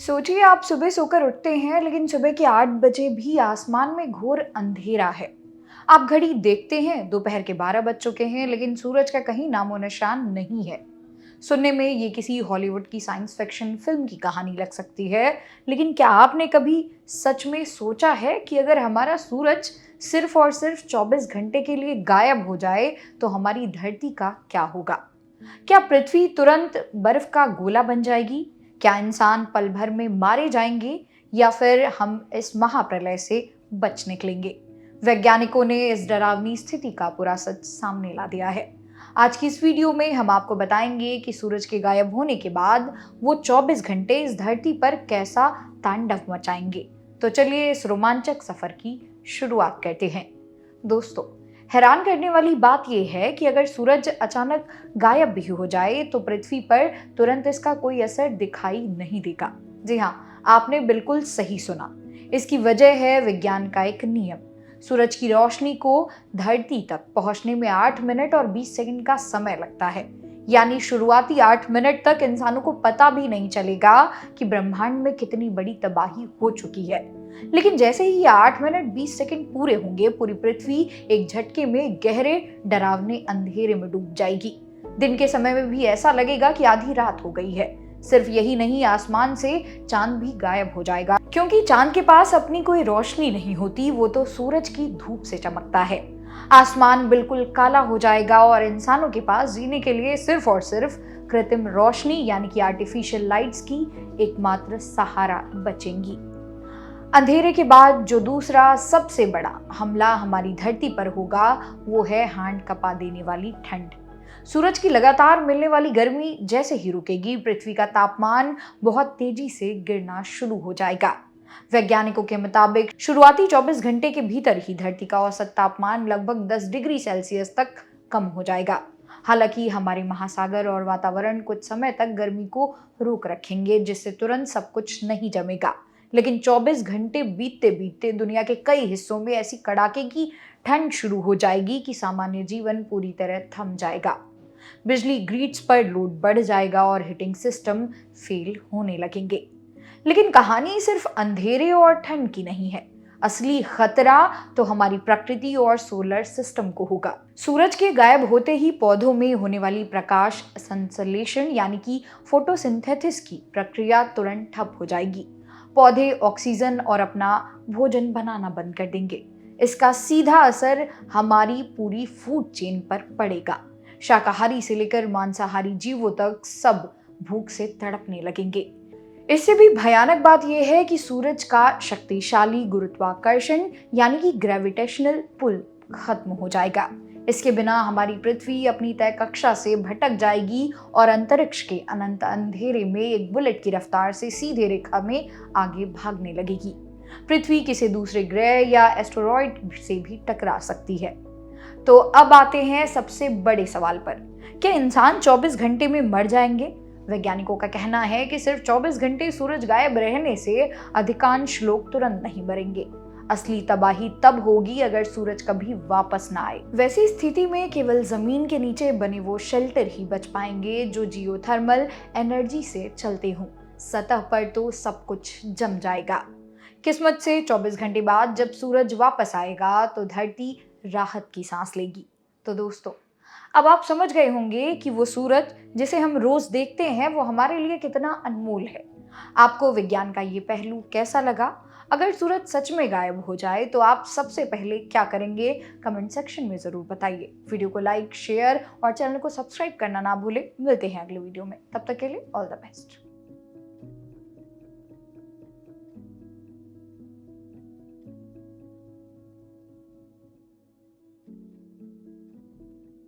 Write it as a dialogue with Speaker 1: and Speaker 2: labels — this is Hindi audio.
Speaker 1: सोचिए आप सुबह सोकर उठते हैं लेकिन सुबह के 8 बजे भी आसमान में घोर अंधेरा है। आप घड़ी देखते हैं दोपहर के 12 बज चुके हैं लेकिन सूरज का कहीं नामो निशान नहीं है। सुनने में ये किसी हॉलीवुड की साइंस फिक्शन फिल्म की कहानी लग सकती है, लेकिन क्या आपने कभी सच में सोचा है कि अगर हमारा सूरज सिर्फ और सिर्फ 24 घंटे के लिए गायब हो जाए तो हमारी धरती का क्या होगा? क्या पृथ्वी तुरंत बर्फ का गोला बन जाएगी? क्या इंसान पल भर में मारे जाएंगे या फिर हम इस महाप्रलय से बच निकलेंगे? वैज्ञानिकों ने इस डरावनी स्थिति का पूरा सच सामने ला दिया है। आज की इस वीडियो में हम आपको बताएंगे कि सूरज के गायब होने के बाद वो 24 घंटे इस धरती पर कैसा तांडव मचाएंगे। तो चलिए इस रोमांचक सफर की शुरुआत करते हैं। दोस्तों, हैरान करने वाली बात यह है कि अगर सूरज अचानक गायब भी हो जाए तो पृथ्वी पर तुरंत इसका कोई असर दिखाई नहीं देगा। जी हाँ, आपने बिल्कुल सही सुना। इसकी वजह है विज्ञान का एक नियम। सूरज की रोशनी को धरती तक पहुंचने में 8 मिनट और 20 सेकंड का समय लगता है। यानी शुरुआती 8 मिनट तक इंसानों को पता भी नहीं चलेगा कि ब्रह्मांड में कितनी बड़ी तबाही हो चुकी है। लेकिन जैसे ही 8 मिनट 20 सेकंड पूरे होंगे, पूरी पृथ्वी एक झटके में गहरे डरावने अंधेरे में डूब जाएगी। दिन के समय में भी ऐसा लगेगा कि आधी रात हो गई है। सिर्फ यही नहीं, आसमान से चांद भी गायब हो जाएगा, क्योंकि चांद के पास अपनी कोई रोशनी नहीं होती, वो तो सूरज की धूप से चमकता है। आसमान बिल्कुल काला हो जाएगा और इंसानों के पास जीने के लिए सिर्फ और सिर्फ कृत्रिम रोशनी यानी कि आर्टिफिशियल लाइट्स की एकमात्र सहारा बचेंगी। अंधेरे के बाद जो दूसरा सबसे बड़ा हमला हमारी धरती पर होगा वो है हांड कपा देने वाली ठंड। सूरज की लगातार मिलने वाली गर्मी जैसे ही रुकेगी, पृथ्वी का तापमान बहुत तेजी से गिरना शुरू हो जाएगा। वैज्ञानिकों के मुताबिक शुरुआती 24 घंटे के भीतर ही धरती का औसत तापमान लगभग 10 डिग्री सेल्सियस तक कम हो जाएगा। हालांकि हमारे महासागर और वातावरण कुछ समय तक गर्मी को रोक रखेंगे, जिससे तुरंत सब कुछ नहीं जमेगा। लेकिन 24 घंटे बीतते बीतते दुनिया के कई हिस्सों में ऐसी कड़ाके की ठंड शुरू हो जाएगी कि सामान्य जीवन पूरी तरह थम जाएगा। बिजली ग्रिड्स पर लोड बढ़ जाएगा और हीटिंग सिस्टम फेल होने लगेंगे। लेकिन कहानी सिर्फ अंधेरे और ठंड की नहीं है। असली खतरा तो हमारी प्रकृति और सोलर सिस्टम को होगा। सूरज के गायब होते ही पौधों में होने वाली प्रकाश संश्लेषण यानी कि फोटोसिंथेसिस की प्रक्रिया तुरंत ठप हो जाएगी। पौधे ऑक्सीजन और अपना भोजन बनाना बंद कर देंगे। इसका सीधा असर हमारी पूरी फूड चेन पर पड़ेगा। शाकाहारी से लेकर मांसाहारी जीवों तक सब भूख से तड़पने लगेंगे। इससे भी भयानक बात यह है कि सूरज का शक्तिशाली गुरुत्वाकर्षण यानी कि ग्रेविटेशनल पुल खत्म हो जाएगा। इसके बिना हमारी पृथ्वी अपनी तय कक्षा से भटक जाएगी और अंतरिक्ष के अनंत अंधेरे में एक बुलेट की रफ्तार से सीधे रेखा में आगे भागने लगेगी। पृथ्वी किसी दूसरे ग्रह या एस्टेरॉयड से भी टकरा सकती है। तो अब आते हैं सबसे बड़े सवाल पर, क्या इंसान 24 घंटे में मर जाएंगे? वैज्ञानिकों का कहना है कि सिर्फ 24 घंटे सूरज गायब रहने से अधिकांश लोग तुरंत नहीं मरेंगे। असली तबाही तब होगी अगर सूरज कभी वापस ना आए। वैसी स्थिति में केवल जमीन के नीचे बने वो शेल्टर ही बच पाएंगे जो जियोथर्मल एनर्जी से चलते हों। सतह पर तो सब कुछ जम जाएगा। किस्मत से 24 घंटे बाद जब सूरज वापस आएगा तो धरती राहत की सांस लेगी। तो दोस्तों, अब आप समझ गए होंगे कि वो सूरज जिसे हम रोज देखते हैं वो हमारे लिए कितना अनमोल है। आपको विज्ञान का ये पहलू कैसा लगा? अगर सूरज सच में गायब हो जाए तो आप सबसे पहले क्या करेंगे? कमेंट सेक्शन में जरूर बताइए। वीडियो को लाइक, शेयर और चैनल को सब्सक्राइब करना ना भूलें। मिलते हैं अगले वीडियो में, तब तक के लिए ऑल द बेस्ट।